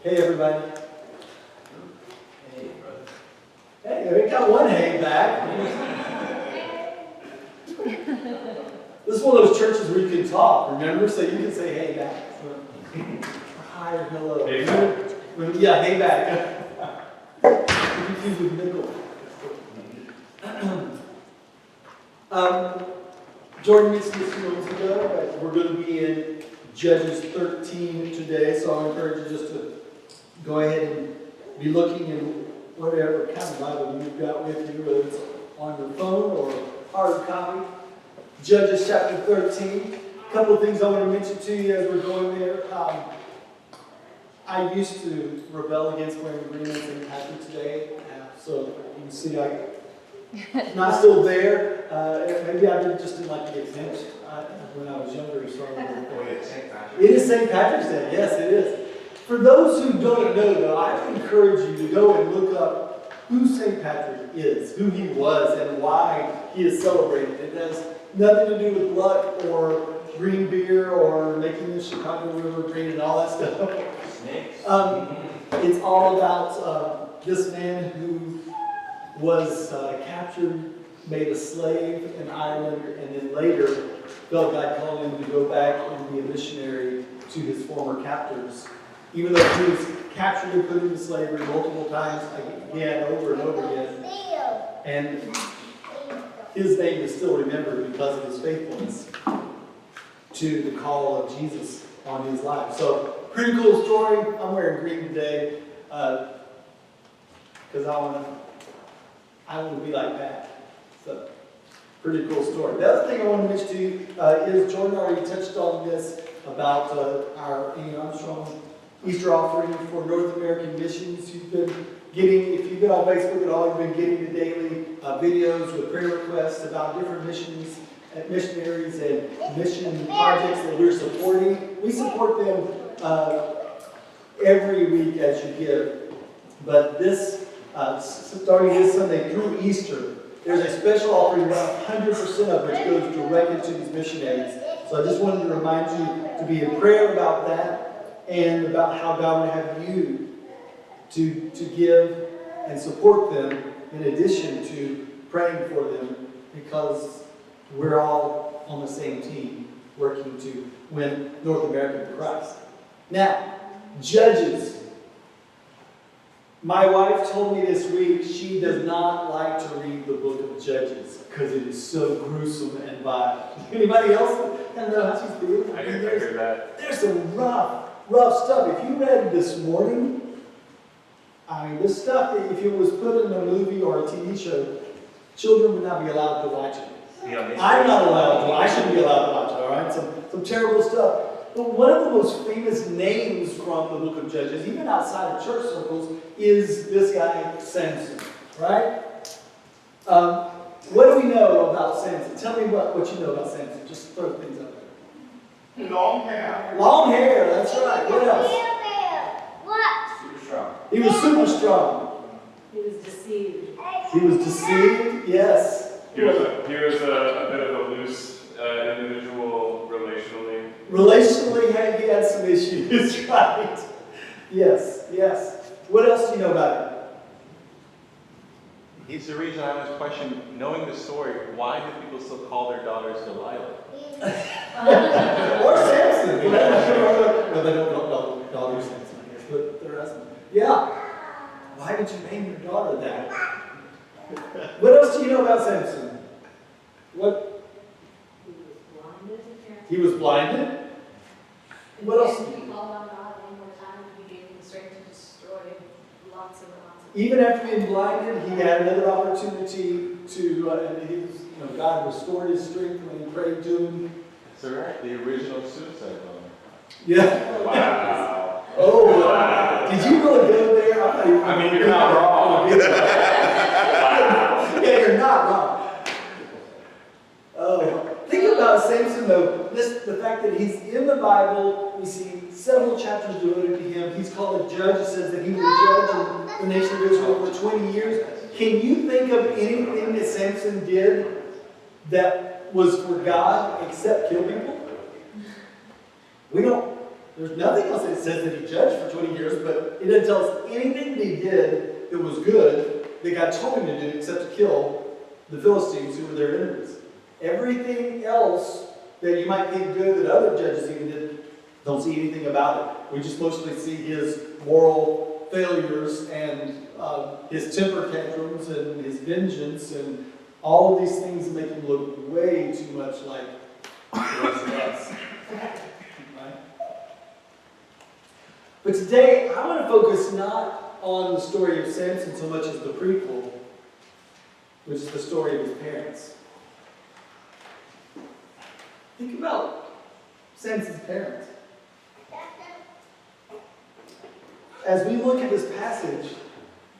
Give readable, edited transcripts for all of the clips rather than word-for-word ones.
Hey, everybody. Hey, brother. Hey, we got one hey back. This is one of those churches where you can talk, remember? So you can say hey back. Hi or hello. Hey back. Yeah, hey back. Confused with Nickel. Jordan mentioned this a few moments ago, but we're going to be in Judges 13 today, so I encourage you just to go ahead and be looking in whatever kind of Bible you've got with you, whether it's on your phone or hard copy. Judges chapter 13. A couple of things I want to mention to you as we're going there. I used to rebel against wearing green on St. Patrick's Day, so you can see I'm not still there. Maybe I just didn't like the exempt when I was younger. So it is St. Patrick's Day. Yes, it is. For those who don't know, though, I encourage you to go and look up who St. Patrick is, who he was, and why he is celebrated. It has nothing to do with luck or green beer or making the Chicago River green and all that stuff. It's all about this man who was captured, made a slave in Ireland, and then later felt God called him to go back and be a missionary to his former captors. Even though he was captured and put into slavery multiple times, again, over and over again. And his name is still remembered because of his faithfulness to the call of Jesus on his life. So, pretty cool story. I'm wearing green today because I want to be like that. So, pretty cool story. The other thing I want to mention to you is Jordan already touched on this about our Ian Armstrong Easter offering for North American missions. You've been getting, if you've been on Facebook at all, you've been getting the daily videos with prayer requests about different missions, missionaries and mission projects that we're supporting. We support them every week as you give. But this, starting this Sunday through Easter, there's a special offering, about 100% of which goes directly to these missionaries. So I just wanted to remind you to be in prayer about that and about how God would have you to give and support them in addition to praying for them, because we're all on the same team working to win North America to Christ. Now, Judges. My wife told me this week she does not like to read the book of Judges because it is so gruesome and violent. Anybody else kind of know how she's feeling? I hear that. There's some rough stuff. If you read this morning, this stuff, if it was put in a movie or a TV show, children would not be allowed to watch it. I'm not allowed to. I shouldn't be allowed to watch it, all right? Some terrible stuff. But one of the most famous names from the book of Judges, even outside of church circles, is this guy, Samson, right? What do we know about Samson? Tell me what you know about Samson. Just throw things out there. Long hair. Long hair, that's right. What else? Super strong. He was super strong. He was deceived. He was deceived, yes. He was a bit of a loose individual relationally. Relationally, he had some issues, right? Yes. What else do you know about him? He's the reason I was questioning, knowing the story, why do people still call their daughters Delilah? Or Samson. Well, they don't know daughter Samson, I guess, but their husband. Yeah. Why did you name your daughter that? What else do you know about Samson? What? He was blinded. What else? He called on God one more time, and he gave him the strength to destroy lots of. Even after being blinded, he had another opportunity to, and God restored his strength when he prayed to him. That's right, the original suicide bomber. Yeah. Wow. Oh, wow. Did you really go there? I mean, you're not wrong. Yeah, you're not wrong. Oh, think about Samson though. The fact that he's in the Bible, we see several chapters devoted to him. He's called a judge. It says that he was a judge in the nation of Israel for 20 years. Can you think of anything that Samson did that was for God except kill people? There's nothing else that says that he judged for 20 years, but it doesn't tell us anything that he did that was good that God told him to do except to kill the Philistines who were their enemies. Everything else that you might think good that other judges even did, don't see anything about it. We just mostly see his moral failures and his temper tantrums and his vengeance and all of these things that make him look way too much like the rest of us. Right? But today, I want to focus not on the story of Samson so much as the prequel, which is the story of his parents. Think about Samson's parents. As we look at this passage,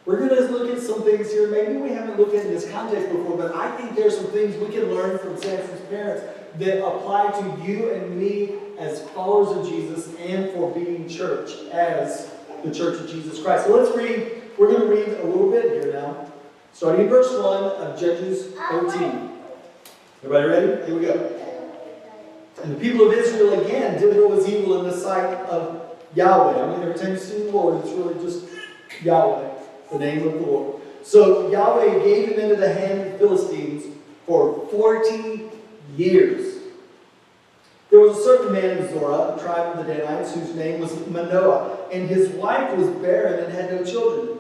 we're going to look at some things here. Maybe we haven't looked at in this context before, but I think there's some things we can learn from Samson's parents that apply to you and me as followers of Jesus and for being church as the Church of Jesus Christ. So let's read. We're going to read a little bit here now, starting in verse 1 of Judges 13. Everybody ready? Here we go. And the people of Israel again did what was evil in the sight of Yahweh. I mean, every time you see the Lord, it's really just Yahweh, the name of the Lord. So Yahweh gave them into the hand of the Philistines for 40 years. There was a certain man in Zorah, a tribe of the Danites, whose name was Manoah, and his wife was barren and had no children.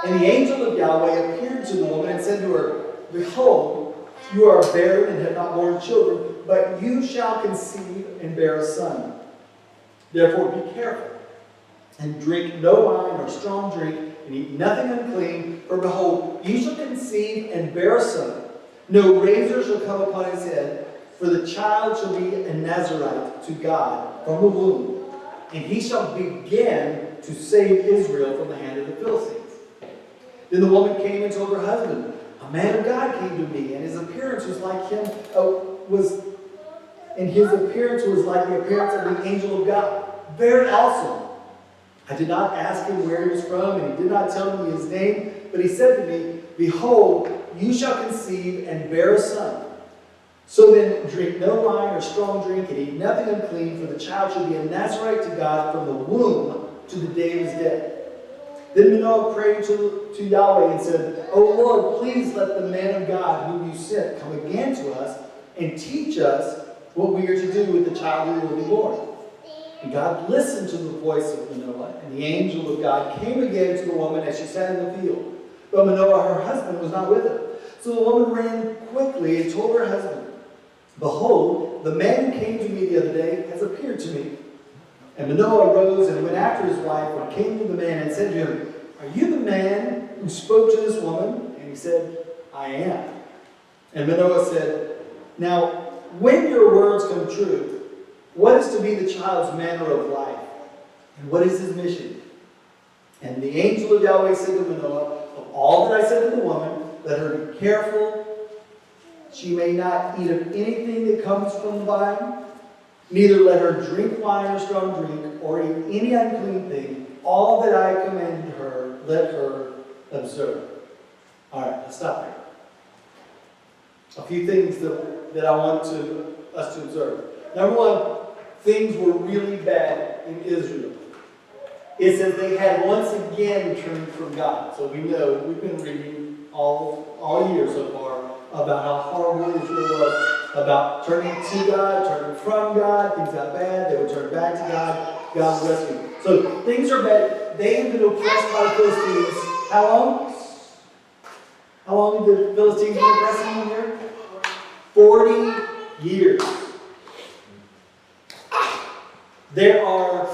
And the angel of Yahweh appeared to the woman and said to her, Behold, you are barren and have not borne children, but you shall conceive and bear a son. Therefore be careful, and drink no wine or strong drink, and eat nothing unclean, for behold, you shall conceive and bear a son. No razor shall come upon his head, for the child shall be a Nazarite to God from the womb, and he shall begin to save Israel from the hand of the Philistines. Then the woman came and told her husband, A man of God came to me, and his appearance was like him, and his appearance was like the appearance of the angel of God. Very awesome. I did not ask him where he was from, and he did not tell me his name, but he said to me, Behold, you shall conceive and bear a son. So then drink no wine or strong drink, and eat nothing unclean, for the child shall be a Nazarite to God from the womb to the day of his death. Then Manoah prayed to Yahweh and said, O Lord, please let the man of God whom you sent come again to us and teach us what we are to do with the child who will be born. And God listened to the voice of Manoah, and the angel of God came again to the woman as she sat in the field. But Manoah, her husband, was not with her. So the woman ran quickly and told her husband, Behold, the man who came to me the other day has appeared to me. And Manoah arose and went after his wife and came to the man and said to him, Are you the man who spoke to this woman? And he said, I am. And Manoah said, Now, when your words come true, what is to be the child's manner of life? And what is his mission? And the angel of Yahweh said to Manoah, Of all that I said to the woman, let her be careful. She may not eat of anything that comes from the vine, neither let her drink wine or strong drink, or eat any unclean thing. All that I commanded her, let her observe. All right, let's stop there. A few things that I want us to observe. Number one, things were really bad in Israel. It says they had once again turned from God. So we know, we've been reading all year so far about how horrible Israel was, about turning to God, turning from God. Things got bad, they would turn back to God, God would rescue them. So things are bad. They have been oppressed by the Philistines. How long? How long have the Philistines been oppressing them here? 40 years. There are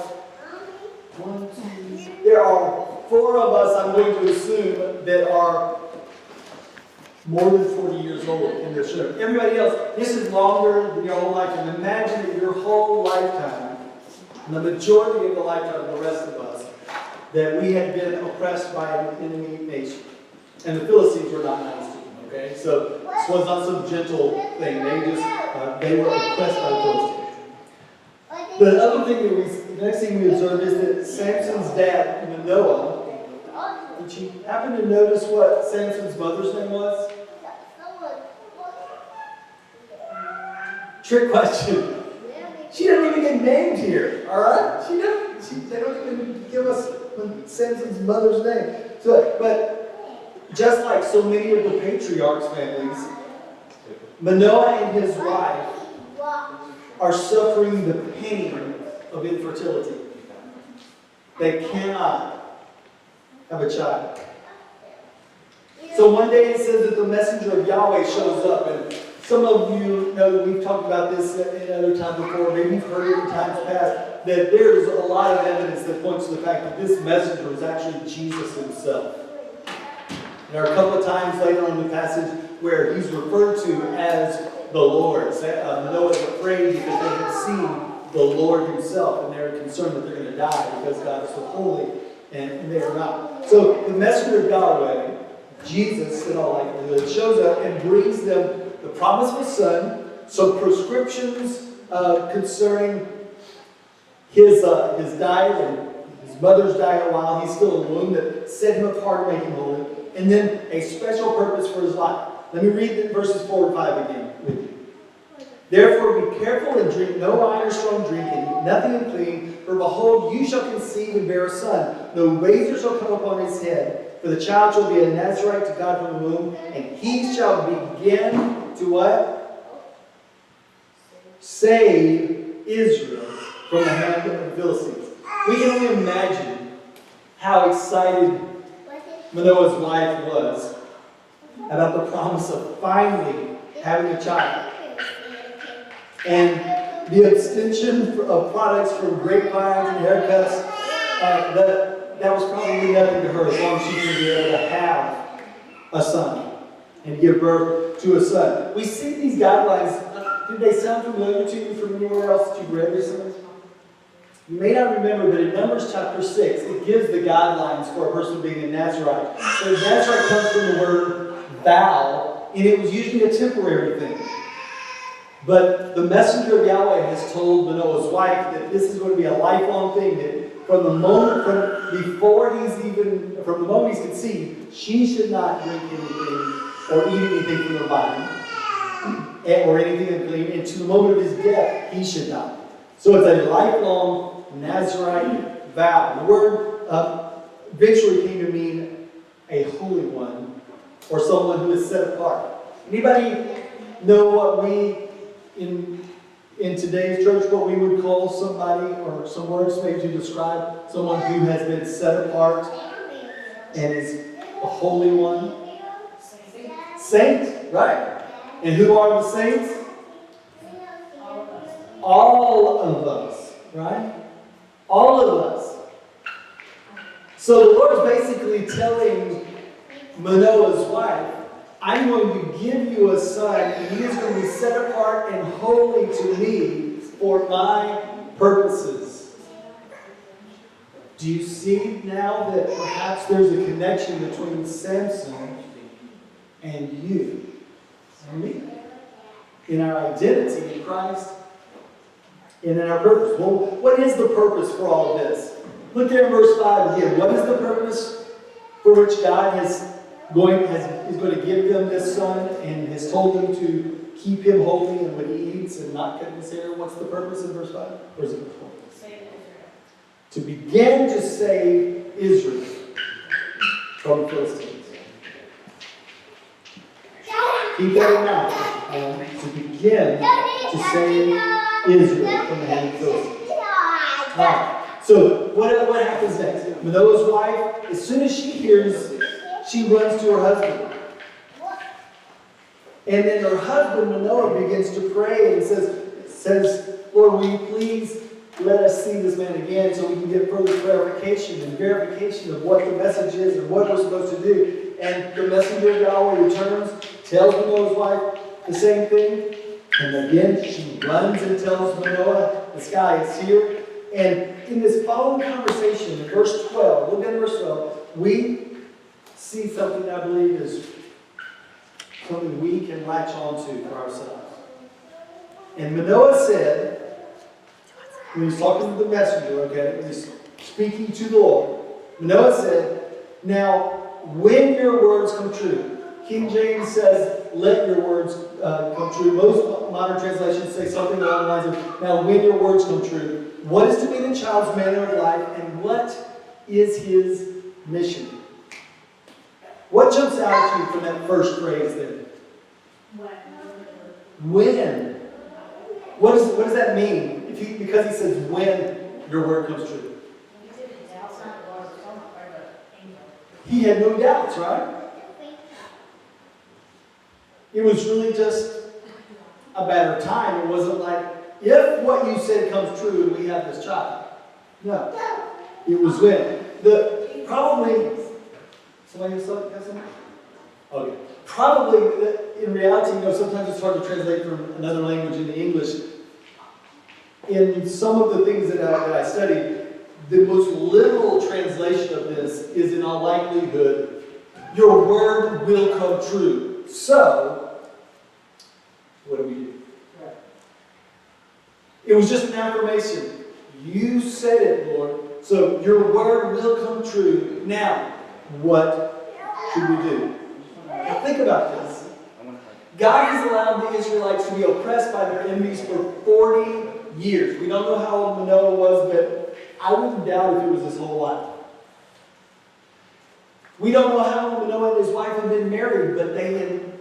4 of us, I'm going to assume, that are more than 40 years old in this room. Everybody else, this is longer than your whole lifetime. Imagine that your whole lifetime, the majority of the lifetime of the rest of us, that we had been oppressed by an enemy nation. And the Philistines were not nice to them, okay? So this was not some gentle thing. They were oppressed by the Philistines. The other thing the next thing we observe is that Samson's dad, Manoah, did you happen to notice what Samson's mother's name was? Trick question. She doesn't even get even named here, all right? They don't even give us Samson's mother's name. So, but just like so many of the patriarchs' families, Manoah and his wife are suffering the pain of infertility. They cannot have a child. So one day it says that the messenger of Yahweh shows up, and some of you know that we've talked about this in other times before, maybe you've heard it in times past, that there's a lot of evidence that points to the fact that this messenger was actually Jesus himself. There are a couple of times later on in the passage where he's referred to as the Lord. Manoah is afraid because they have seen the Lord himself, and they're concerned that they're going to die because God is so holy, and they are not. So the messenger of Yahweh, Jesus in all likelihood, shows up and brings them the promise of a son, some prescriptions concerning his diet and his mother's diet while he's still in the womb that set him apart and make him holy, and then a special purpose for his life. Let me read verses 4 and 5 again with you. Therefore be careful and drink no wine or strong drink, and eat nothing unclean, for behold, you shall conceive and bear a son. No razor shall come upon his head, for the child shall be a Nazarite to God from the womb, and he shall begin to what? Save Israel from the hand of the Philistines. We can only imagine how excited Manoah's wife was about the promise of finally having a child. And the extension of products from grapevines and haircuts, that was probably nothing to her as long as she could be able to have a son and give birth to a son. We see these guidelines. Did they sound familiar to you from anywhere else that you've read recently? You may not remember, but in Numbers chapter 6, it gives the guidelines for a person being a Nazarite. So Nazarite comes from the word vow, and it was usually a temporary thing. But the messenger of Yahweh has told Manoah's wife that this is going to be a lifelong thing, that from the moment he's conceived, she should not drink anything or eat anything from the vine or anything unclean, and to the moment of his death, he should not. So it's a lifelong Nazarite vow. The word eventually came to mean a holy one, or someone who is set apart. Anybody know what we in today's church, what we would call somebody, or some words maybe to describe someone who has been set apart and is a holy one? Saint, right? And who are the saints? All of us, right? All of us. So the Lord's basically telling Manoah's wife, I'm going to give you a son, and he is going to be set apart and holy to me for my purposes. Do you see now that perhaps there's a connection between Samson and you and me? In our identity in Christ and in our purpose. Well, what is the purpose for all of this? Look there in verse 5 again. What is the purpose for which God is going to give them this son and has told them to keep him holy and when he eats and not cut his hair? What's the purpose in verse 5? Or is it verse 4? Save Israel. To begin to save Israel from the Philistines. Keep that in mind. To begin to save Israel from the hand of the Philistines. Now, so what happens next? Manoah's wife, as soon as she hears, she runs to her husband. And then her husband, Manoah, begins to pray and says, Lord, will you please let us see this man again so we can get further clarification and verification of what the message is and what we're supposed to do. And the messenger of Yahweh returns, tells Manoah's wife the same thing. And again, she runs and tells Manoah, this guy is here. And in this following conversation, in verse 12, look at verse 12, we see something I believe is something we can latch onto for ourselves. And Manoah said, when he's talking to the messenger, okay, when he's speaking to the Lord, Manoah said, now, when your words come true, King James says, let your words come true. Most modern translations say something along the lines of, now when your words come true. What is to be the child's manner of life, and what is his mission? What jumps out at you from that first phrase there? When? What does that mean? Because he says, when your word comes true. He had no doubts, right? It was really just a matter of time. It wasn't like, if what you said comes true and we have this child. No. It was when. Probably, somebody else got something? Okay. Probably, in reality, sometimes it's hard to translate from another language into English. In some of the things that I studied, the most literal translation of this is, in all likelihood, your word will come true. So, what do we do? It was just an affirmation. You said it, Lord. So your word will come true. Now, what should we do? Now think about this. God has allowed the Israelites to be oppressed by their enemies for 40 years. We don't know how old Manoah was, but I wouldn't doubt if it was his whole life. We don't know how long Manoah and his wife had been married, but they had,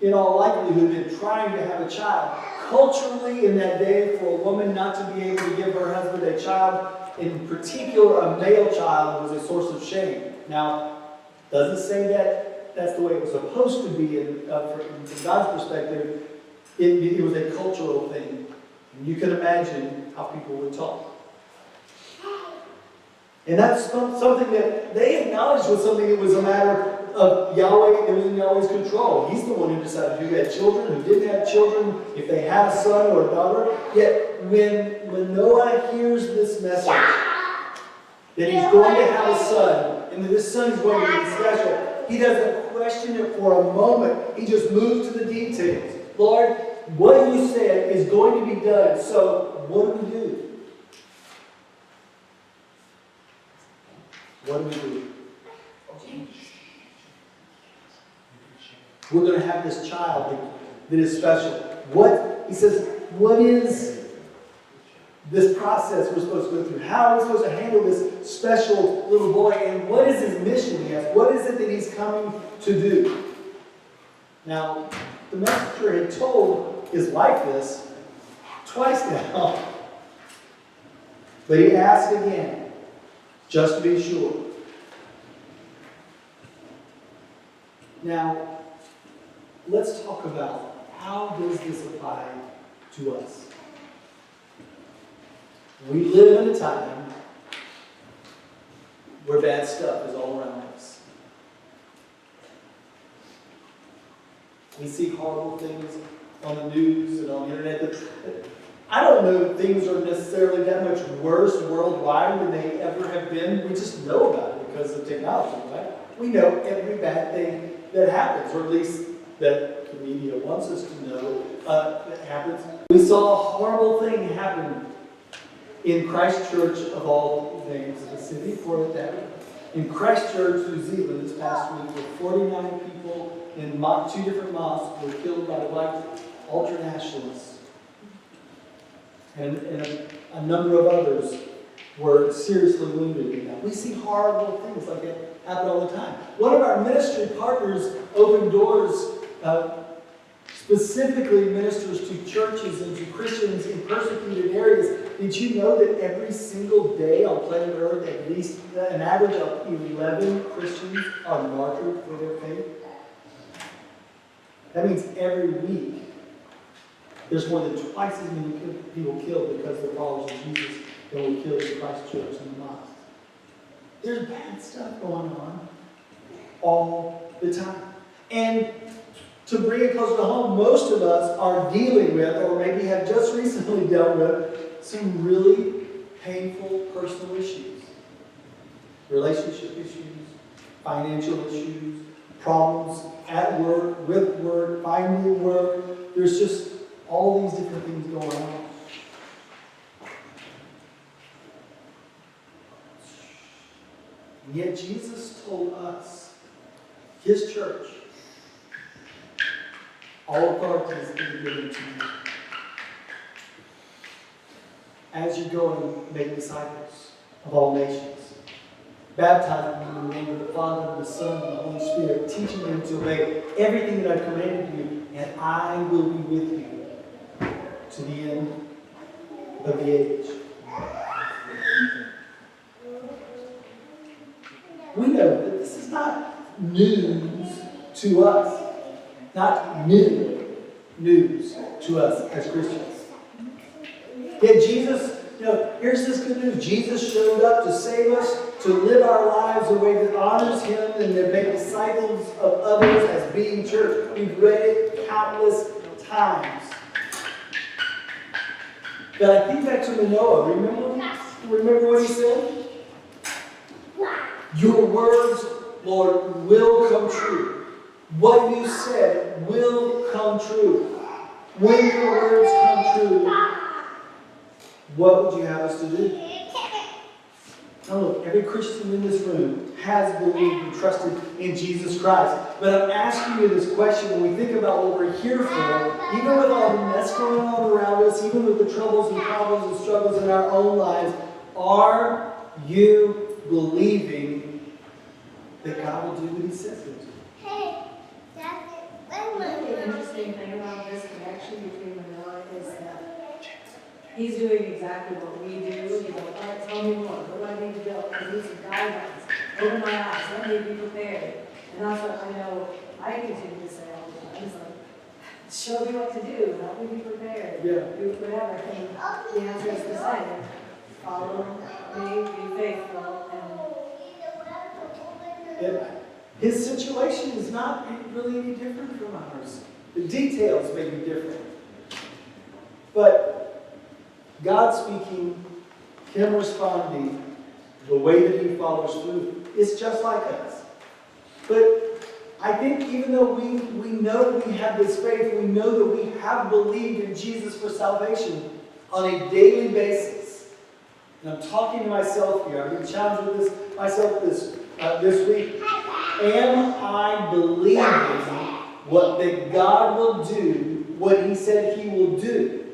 in all likelihood, been trying to have a child. Culturally, in that day, for a woman not to be able to give her husband a child, in particular a male child, was a source of shame. Now, doesn't say that that's the way it was supposed to be from God's perspective. It was a cultural thing. And you can imagine how people would talk. And that's something that they acknowledged was something that was a matter of Yahweh. It was in Yahweh's control. He's the one who decided who had children, who didn't have children, if they had a son or a daughter. Yet when Manoah hears this message, that he's going to have a son, and that this son is going to be special, he doesn't question it for a moment. He just moves to the details. Lord, what you said is going to be done, so what do we do? What do we do? We're going to have this child that is special. He says, what is this process we're supposed to go through? How are we supposed to handle this special little boy? And what is his mission, he asks? What is it that he's coming to do? Now, the messenger had told his wife this twice now. But he asked again, just to be sure. Now, let's talk about how does this apply to us? We live in a time where bad stuff is all around us. We see horrible things on the news and on the internet. I don't know if things are necessarily that much worse worldwide than they ever have been. We just know about it because of technology, right? We know every bad thing that happens, or at least that the media wants us to know that happens. We saw a horrible thing happen in Christchurch, of all names of the city, for it that in Christchurch, New Zealand, this past week, where 49 people in 2 different mosques were killed by white ultra-nationalists. And a number of others were seriously wounded in that. We see horrible things like that happen all the time. One of our ministry partners, Open Doors, specifically ministers to churches and to Christians in persecuted areas. Did you know that every single day on planet Earth, at least an average of 11 Christians are martyred for their faith? That means every week there's more than twice as many people killed because they're followers of Jesus than were killed in Christchurch and the mosques. There's bad stuff going on all the time. And to bring it closer to home, most of us are dealing with, or maybe have just recently dealt with, some really painful personal issues. Relationship issues, financial issues, problems at work, with work, finding work. There's just all these different things going on. And yet Jesus told us, His church, All authority is being given to you. As you go and make disciples of all nations, baptizing them in the name of the Father, the Son, and the Holy Spirit, teaching them to obey everything that I've commanded you, and I will be with you to the end of the age. We know that this is not news to us. Not new news to us as Christians. Yet Jesus, here's this good news. Jesus showed up to save us, to live our lives in a way that honors Him and to make disciples of others as being church. We've read it countless times. But I think back to Manoah. Remember what he said? Your words, Lord, will come true. What you said will come true. When your words come true, what would you have us to do? Now look, every Christian in this room has believed and trusted in Jesus Christ. But I'm asking you this question when we think about what we're here for, even with all the mess going on around us, even with the troubles and problems and struggles in our own lives, are you believing that God will do what He says He will do? The interesting thing about this connection between Manoah is that he's doing exactly what we do. He's like, all right, tell me more. What do I need to build? I need some guidelines. Open my eyes. Let me be prepared. And that's what I know I continue to say all the time. It's like, show me what to do. Help me be prepared. Yeah. Do whatever. And the answer is the same. Follow me, be faithful, And his situation is not really any different from ours. The details may be different. But God speaking, Him responding, the way that He follows through, is just like us. But I think even though we know we have this faith, we know that we have believed in Jesus for salvation on a daily basis. And I'm talking to myself here. I've been challenged with this myself this week. Am I believing what that God will do, what He said He will do?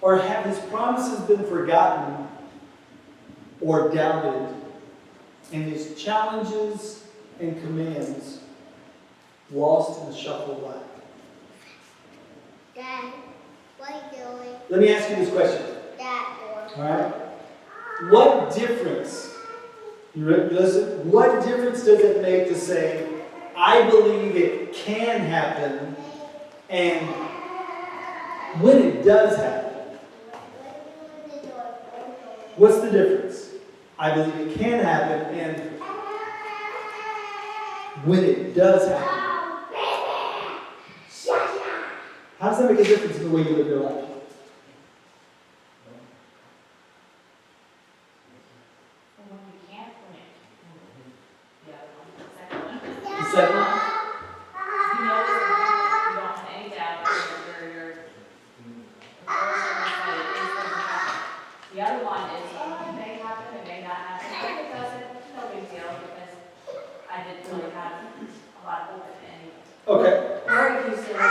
Or have His promises been forgotten or doubted, and His challenges and commands lost in the shuffle of life? Dad, what are you doing? Let me ask you this question. Dad, All right? What difference, you listen, what difference does it make to say, I believe it can happen, and when it does happen? What's the difference? I believe it can happen, and when it does happen. How does that make a difference in the way you live your life? The second one? you know that you don't have any doubt that you're the other one is, it may happen, it may not happen. If it doesn't, no big deal, because I didn't really have a lot of open anyway. Okay. Or if you say, it can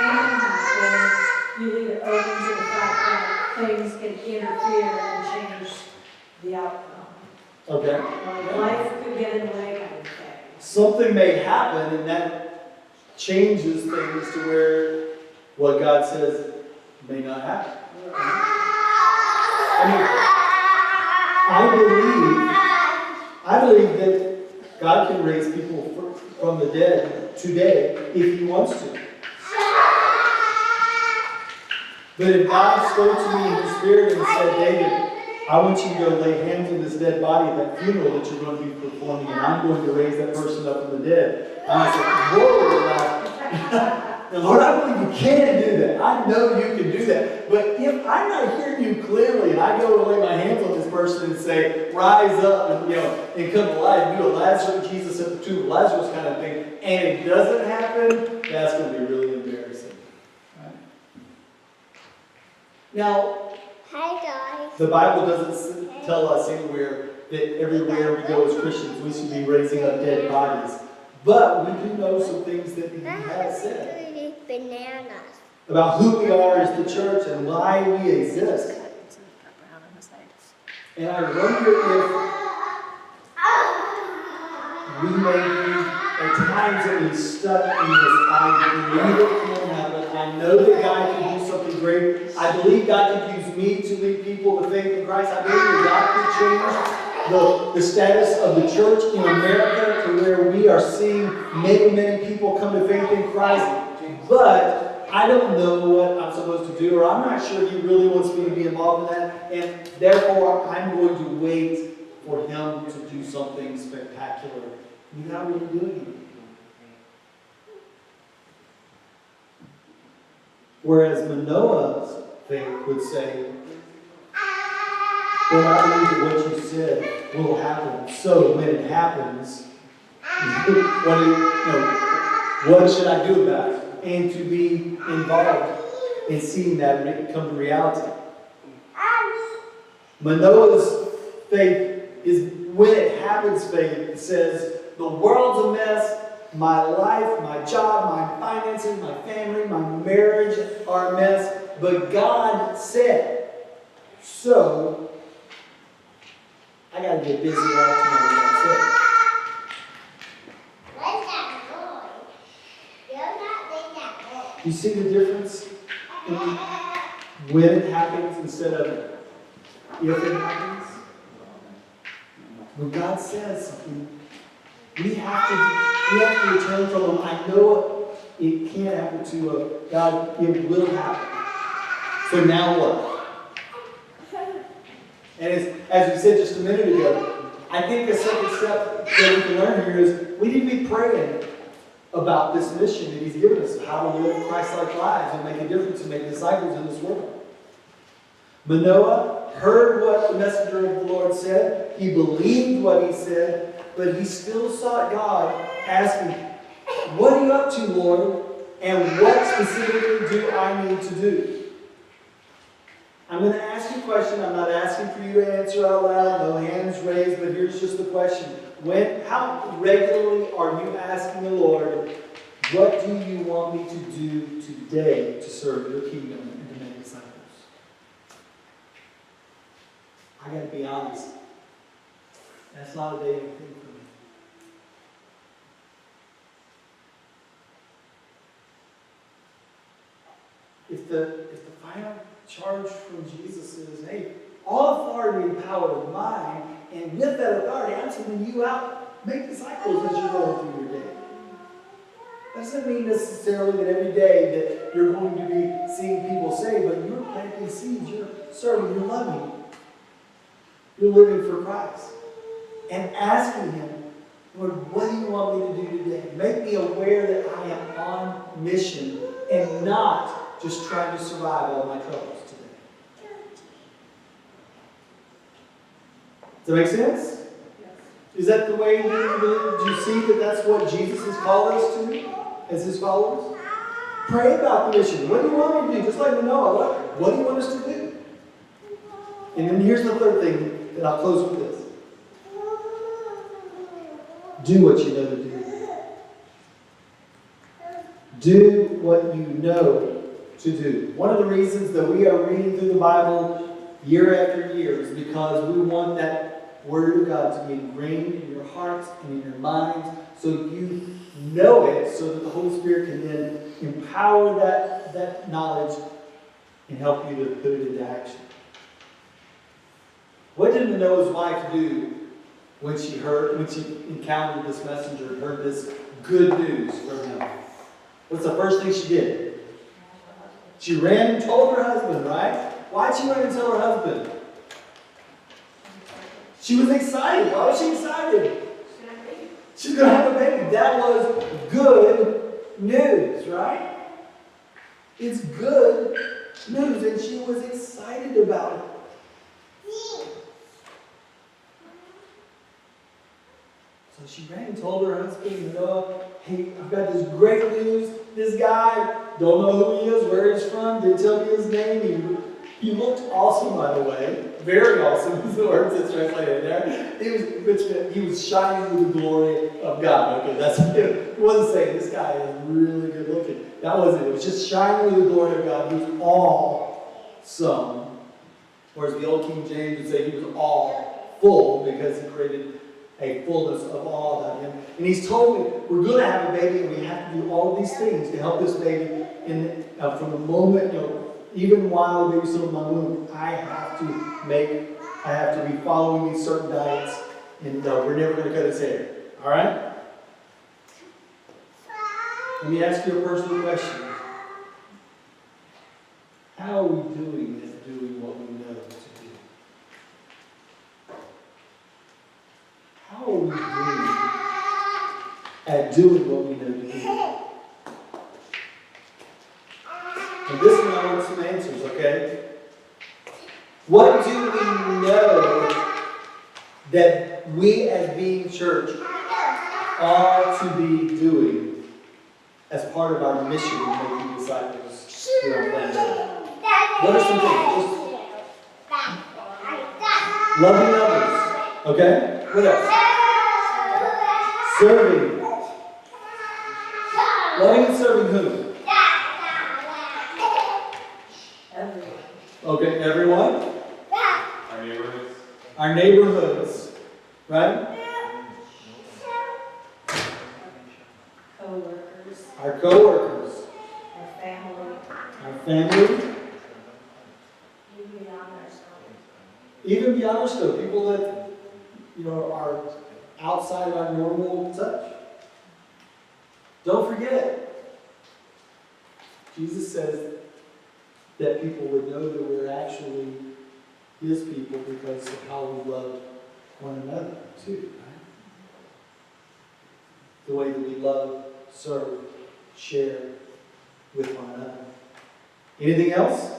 happen, you leave it open to the fact that things can interfere and change the outcome. Okay. Like life could get in the way kind of thing. Something may happen, and that changes things to where what God says may not happen. I believe that God can raise people from the dead today if He wants to. But if God spoke to me in the Spirit and said, David, I want you to go lay hands on this dead body at that funeral that you're going to be performing, and I'm going to raise that person up from the dead. And I said, whoa, now, Lord, I believe you can do that. I know you can do that. But if I'm not hearing you clearly, and I go and lay my hands on this person and say, rise up and come to life, do a Lazarus, Jesus at the tomb of Lazarus kind of thing, and it doesn't happen, that's going to be really embarrassing. Right? Now, hi guys. the Bible doesn't tell us anywhere that everywhere we go as Christians, we should be raising up dead bodies. But we do know some things that he That has has said to bananas. about who we are as the church and why we exist. And I wonder if we may be at times that we stuck in this I believe it can happen. I know that God can do something great. I believe God can use me to lead people to faith in Christ. I believe that God can change the status of the church in America to where we are seeing many, many people come to faith in Christ. But I don't know what I'm supposed to do, or I'm not sure He really wants me to be involved in that. And therefore, I'm going to wait for Him to do something spectacular without really doing it. Whereas Manoah's faith would say, well, I believe that what you said will happen. So when it happens, what should I do about it? And to be involved in seeing that come to reality. Manoah's faith is when it happens faith. It says, the world's a mess. My life, my job, my finances, my family, my marriage are a mess. But God said, so I got to get busy right tomorrow. Where's that boy? You're not like that boy. You see the difference in when it happens instead of if it happens? When God says something, we have to return from Him. I know it can't happen to God. It will happen. So now what? And as we said just a minute ago, I think the second step that we can learn here is we need to be praying about this mission that He's given us, how to live Christ-like lives and make a difference and make disciples in this world. Manoah heard what the messenger of the Lord said. He believed what he said. But he still sought God, asking, what are you up to, Lord? And what specifically do I need to do? I'm going to ask you a question. I'm not asking for you to answer out loud. No hands raised, but here's just the question. How regularly are you asking the Lord, what do you want me to do today to serve your kingdom and to make disciples? I got to be honest. That's not a daily thing for me. If the final charge from Jesus is, hey, all authority and power is mine, and with that authority, I'm sending you out, make disciples as you're going through your day. That doesn't mean necessarily that every day that you're going to be seeing people saved, but you're planting seeds, you're serving, you're loving, you're living for Christ. And asking Him, Lord, what do you want me to do today? Make me aware that I am on mission and not just trying to survive all my troubles today. Does that make sense? Yes. Is that the way do you see that that's what Jesus has called us to as His followers? Pray about the mission. What do you want me to do? Just like Manoah, what do you want us to do? And then here's the third thing that I'll close with this. Do what you know to do. Do what you know to do. One of the reasons that we are reading through the Bible year after year is because we want that Word of God to be ingrained in your hearts and in your minds so you know it, so that the Holy Spirit can then empower that knowledge and help you to put it into action. What did Manoah's wife do when she encountered this messenger and heard this good news from him? What's the first thing she did? She ran and told her husband, right? Why'd she run and tell her husband? She was excited. Why was she excited? She's going to have a baby. That was good news, right? It's good news, and she was excited about it. So she ran and told her husband, hey, I've got this great news. This guy, don't know who he is, where he's from, didn't tell me his name. He looked awesome, by the way. Very awesome is the word that's translated there. He was shining with the glory of God. Okay, that's it. Wasn't saying this guy is really good looking. That wasn't it. It was just shining with the glory of God. He was awesome. Whereas the old King James would say he was all full because he created a fullness of all about him. And he's told me we're going to have a baby and we have to do all of these things to help this baby. From the moment, even while the baby's still in my womb, I have to be following these certain diets, and we're never going to cut his hair. All right? Let me ask you a personal question. How are we doing at doing what we know to do? How are we doing at doing what we know to do? And this one I want some answers, okay? What do we know that we as being church are to be doing as part of our mission of making disciples here on planet Earth? What are some things? Loving others, okay? What else? Serving. Loving and serving who? Everyone. Okay, everyone. Our neighborhoods. Our neighborhoods, right? Co-workers, Our co-workers, our family, our family, even beyond ourselves. even beyond our scope, people that are outside of our normal touch. Don't forget, Jesus says that people would know that we're actually His people because of how we love one another too, right? The way that we love, serve, share with one another. Anything else?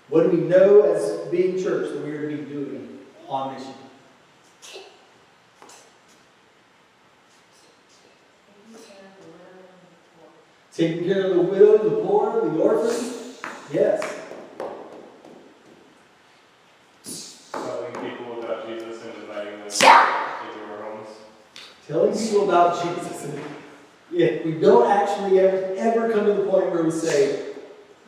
What do we know as being church that we are to be doing on mission? Taking care of the widow, the poor, the orphan? Yes. Telling people about Jesus and inviting them into our homes. Telling people about Jesus. And if we don't actually ever come to the point where we say,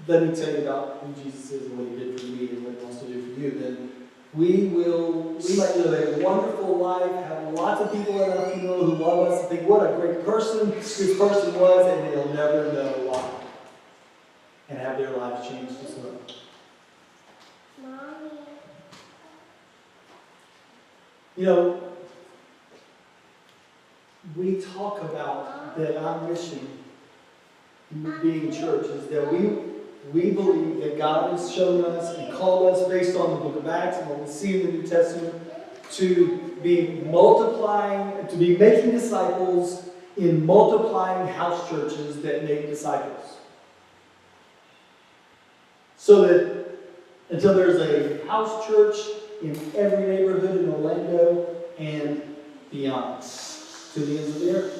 let me tell you about who Jesus is and what He did for me and what He wants to do for you, then we might live a wonderful life, have lots of people in our funeral who love us and think what a great person this person was, and they'll never know why. And have their lives changed as well. We talk about that our mission in being church is that we believe that God has shown us and called us based on the book of Acts and what we see in the New Testament to be multiplying, to be making disciples in multiplying house churches that make disciples. So that until there's a house church in every neighborhood in Orlando and beyond, to the ends of the earth.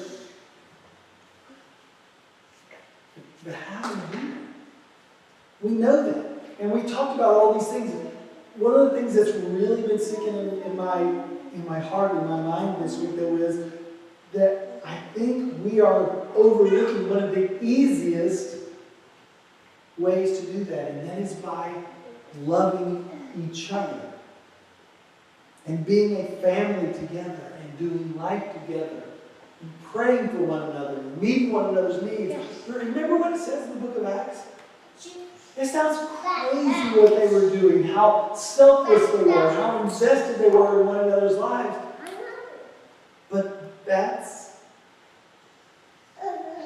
But how do we do that? We know that. And we talked about all these things. One of the things that's really been sticking in my heart, in my mind this week, though, is that I think we are overlooking one of the easiest ways to do that, and that is by loving each other and being a family together and doing life together and praying for one another and meeting one another's needs. Remember what it says in the book of Acts? It sounds crazy what they were doing, how selfless they were, how invested they were in one another's lives. But that's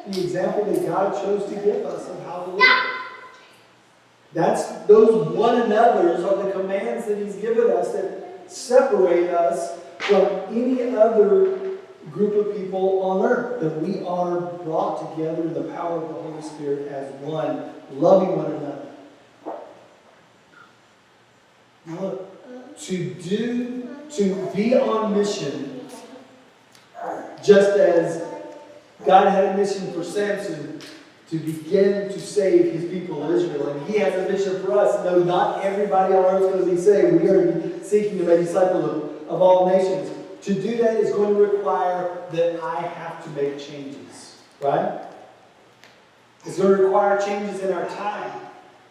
the example that God chose to give us of how to live. Those one another's are the commands that He's given us that separate us from any other group of people on earth. That we are brought together in the power of the Holy Spirit as one, loving one another. Look, to be on mission, just as God had a mission for Samson to begin to save his people Israel. And he has a mission for us. No, not everybody on earth is going to be saved. We are seeking to make disciples of all nations. To do that is going to require that I have to make changes. Right? It's going to require changes in our time.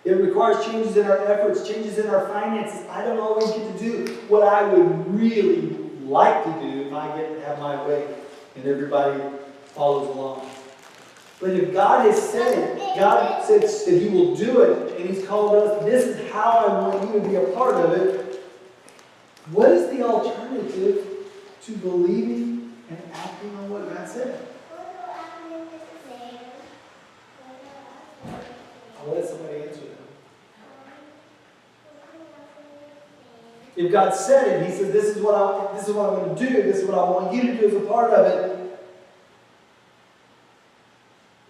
It requires changes in our efforts, changes in our finances. I don't always get to do what I would really like to do if I get to have my way and everybody follows along. But if God has said it, God says that He will do it, and He's called us, this is how I want you to be a part of it. What is the alternative to believing and acting on what God said? I'll let somebody answer that. If God said it, He says, this is what I'm going to do, this is what I want you to do as a part of it.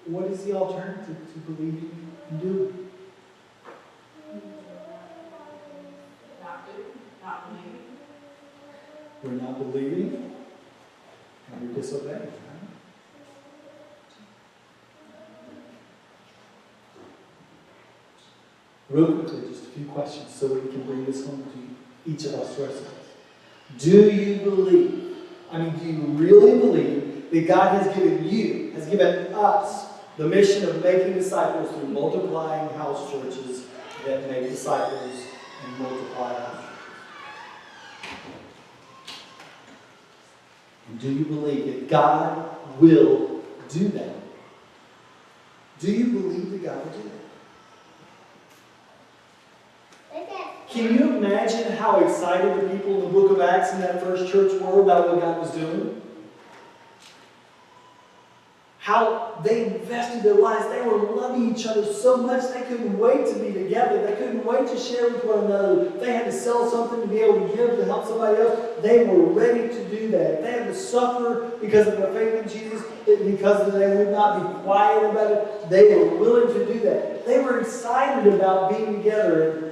What is the alternative to believing and doing? Not believing. We're not believing and we're disobeying. Right? Real quickly, just a few questions so we can bring this home to each of us to ourselves. Do you believe, do you really believe that God has given us the mission of making disciples through multiplying house churches that make disciples and multiply house churches? And do you believe that God will do that? Do you believe that God will do that? Can you imagine how excited the people in the book of Acts in that first church were about what God was doing? How they invested their lives. They were loving each other so much they couldn't wait to be together. They couldn't wait to share with one another. If they had to sell something to be able to give to help somebody else, they were ready to do that. If they had to suffer because of their faith in Jesus, because they would not be quiet about it, they were willing to do that. They were excited about being together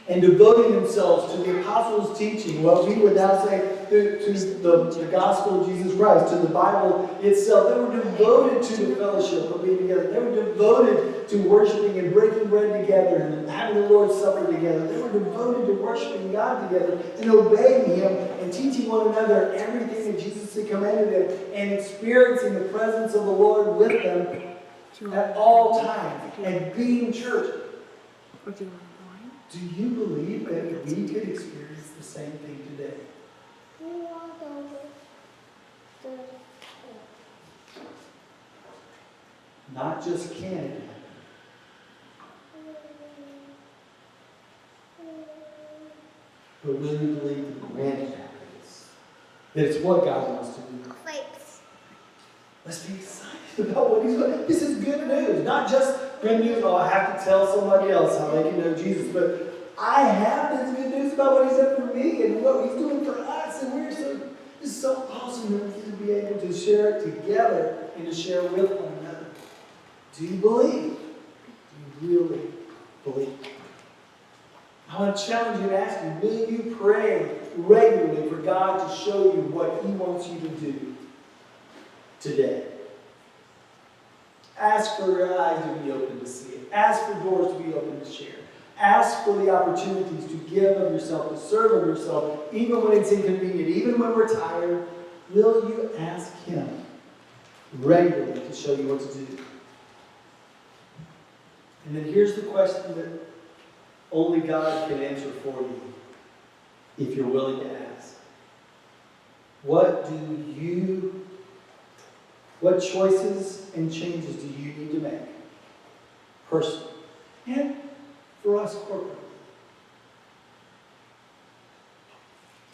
and devoting themselves to the apostles' teaching, what we would now say to the gospel of Jesus Christ, to the Bible itself. They were devoted to the fellowship of being together. They were devoted to worshiping and breaking bread together and having the Lord's Supper together. They were devoted to worshiping God together and obeying Him and teaching one another everything that Jesus had commanded them and experiencing the presence of the Lord with them at all times and being church. Do you believe that we could experience the same thing today? Not just can it happen, but will you believe that when it happens, that it's what God wants to do? Let's be excited about what He's doing. This is good news. Not just good news, I have to tell somebody else how they can know Jesus. But I have this good news about what He's done for me and what He's doing for us. And it's so awesome that we get to be able to share it together and to share with one another. Do you believe? Do you really believe? I want to challenge you and ask you, will you pray regularly for God to show you what He wants you to do today? Ask for your eyes to be open to see it. Ask for doors to be open to share. Ask for the opportunities to give of yourself, to serve of yourself, even when it's inconvenient, even when we're tired. Will you ask Him regularly to show you what to do? And then here's the question that only God can answer for you, if you're willing to ask. What choices and changes do you need to make personally and for us corporately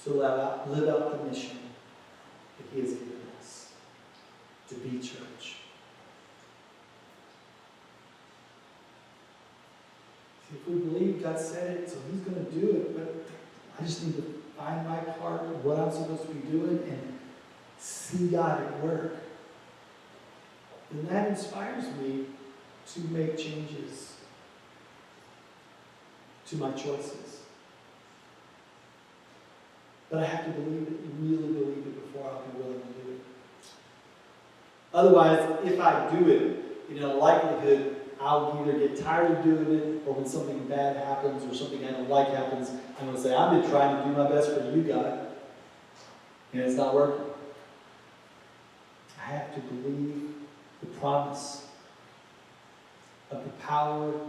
to live out the mission that He has given us to be church? See, if we believe God said it, so He's going to do it, but I just need to find my part of what I'm supposed to be doing and see God at work. And that inspires me to make changes to my choices. But I have to believe it, really believe it, before I'll be willing to do it. Otherwise, if I do it, in all likelihood, I'll either get tired of doing it, or when something bad happens, or something I don't like happens, I'm going to say, I've been trying to do my best for you, God, and it's not working. I have to believe the promise of the power and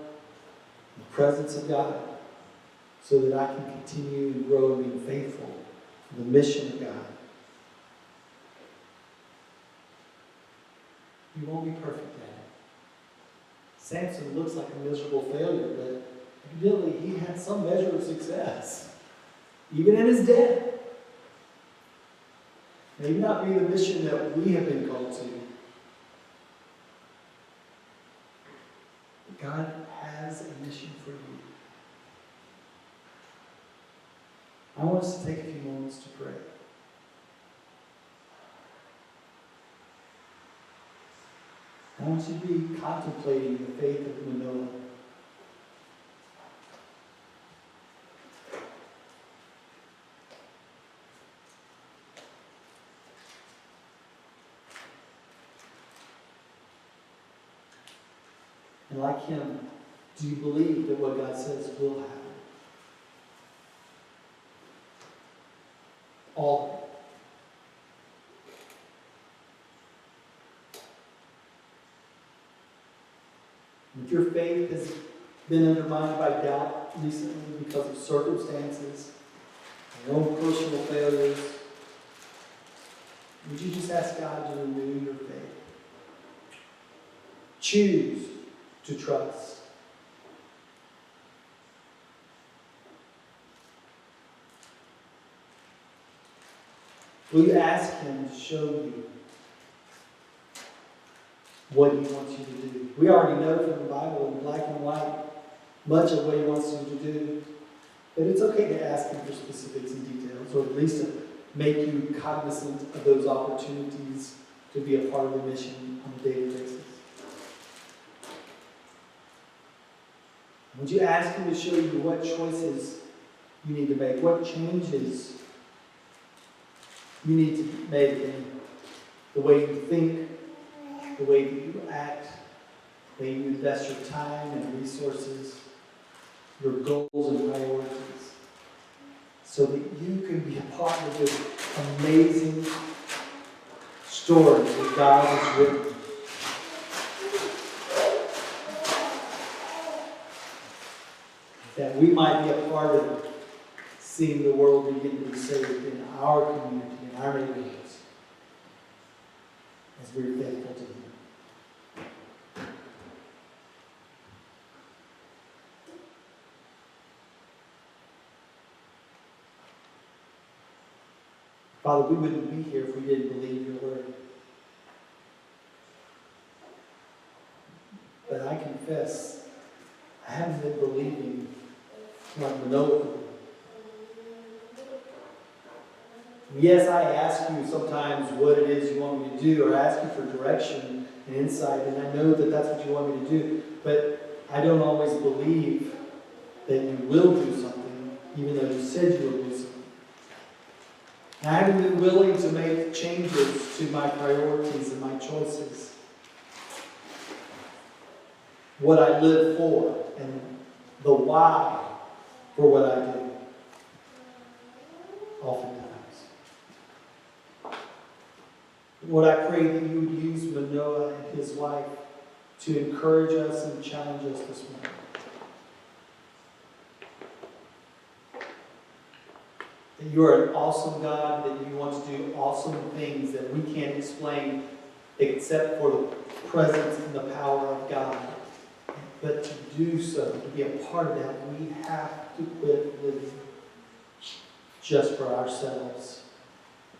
the presence of God so that I can continue and grow and be faithful to the mission of God. You won't be perfect at it. Samson looks like a miserable failure, but evidently he had some measure of success, even in his death. Maybe not be the mission that we have been called to. But God has a mission for you. I want us to take a few moments to pray. I want you to be contemplating the faith of Manoah. And like him, do you believe that what God says will happen? All of it. If your faith has been undermined by doubt recently because of circumstances, your own personal failures, would you just ask God to renew your faith? Choose to trust. Will you ask Him to show you what He wants you to do? We already know from the Bible in black and white much of what He wants you to do. But it's okay to ask Him for specifics and details, or at least to make you cognizant of those opportunities to be a part of the mission on a daily basis. Would you ask Him to show you what choices you need to make, what changes you need to make in the way you think, the way that you act, the way you invest your time and resources, your goals and priorities, so that you can be a part of this amazing story that God has written. That we might be a part of seeing the world begin to be saved in our community, in our neighborhoods, as we're faithful to Him. Father, we wouldn't be here if we didn't believe your word. But I confess, I haven't been believing like Manoah. Yes, I ask you sometimes what it is you want me to do, or I ask you for direction and insight, and I know that that's what you want me to do, but I don't always believe that you will do something, even though you said you will do something. I haven't been willing to make changes to my priorities and my choices. What I live for and the why for what I do. Oftentimes. Lord, I pray that you would use Manoah and his wife to encourage us and challenge us this morning. That you are an awesome God, that you want to do awesome things that we can't explain except for the presence and the power of God. But to do so, to be a part of that, we have to quit living just for ourselves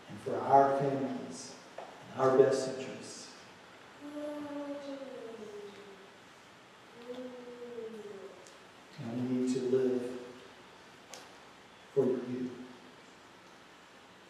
and for our families and our best interests.